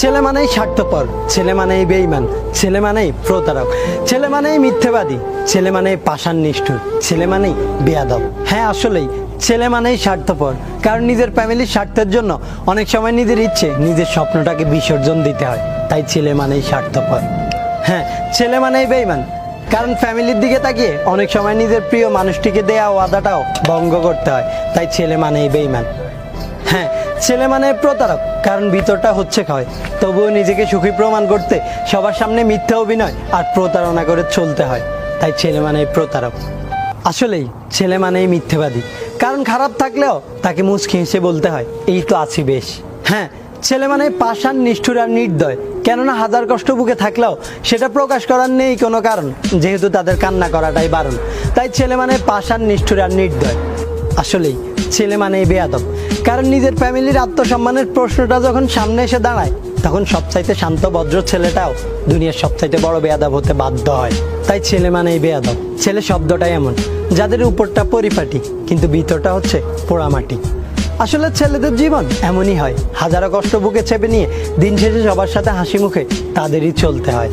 ছেলে মানেই স্বার্থপর, ছেলে মানেই বেঈমান, ছেলে মানেই প্রতারক, ছেলে মানেই মিথ্যেবাদী, ছেলে মানেই পাষাণ নিষ্ঠুর, ছেলে মানেই বেয়াদব। হ্যাঁ, আসলেই ছেলে মানেই স্বার্থপর, কারণ নিজের ফ্যামিলির স্বার্থের জন্য অনেক সময় নিজের ইচ্ছে, নিজের স্বপ্নটাকে বিসর্জন দিতে হয়। তাই ছেলে মানেই স্বার্থপর। হ্যাঁ, ছেলে মানেই বেঈমান, কারণ ফ্যামিলির দিকে তাকিয়ে অনেক সময় নিজের প্রিয় মানুষটিকে দেয়া ওয়াদাটাও ভঙ্গ করতে হয়। তাই ছেলে মানেই বেঈমান। হ্যাঁ, ছেলে মানে প্রতারক, কারণ ভিতরটা হচ্ছে ক্ষয়, তবুও নিজেকে সুখী প্রমাণ করতে সবার সামনে মিথ্যা অভিনয় আর প্রতারণা করে চলতে হয়। তাই ছেলে মানে প্রতারক। আসলেই ছেলে মানেই মিথ্যেবাদী, কারণ খারাপ থাকলেও তাকে মুচকি হেসে বলতে হয় এই তো আছি বেশ। হ্যাঁ, ছেলে মানে পাষাণ, নিষ্ঠুর আর নির্দয়, কেননা হাজার কষ্ট বুকে থাকলেও সেটা প্রকাশ করার নেই কোনো কারণ, যেহেতু তাদের কান্না করাটাই বারণ। তাই ছেলে মানে পাষাণ, নিষ্ঠুর আর নির্দয়। আসলেই ছেলে মানেই বেয়াদব, কারণ নিজের ফ্যামিলির আত্মসম্মানের প্রশ্নটা যখন সামনে এসে দাঁড়ায়, তখন সবচাইতে শান্ত ভদ্র ছেলেটাও দুনিয়ার সবচাইতে বড় বেয়াদব হতে বাধ্য হয়। তাই ছেলে মানেই বেয়াদব। ছেলে শব্দটাই এমন, যাদের উপরটা পরিপাটি কিন্তু ভিতরটা হচ্ছে পোড়ামাটি। আসলে ছেলেদের জীবন এমনই হয়, হাজারো কষ্ট বুকে চেপে নিয়ে দিন শেষে সবার সাথে হাসি মুখে তাদেরই চলতে হয়।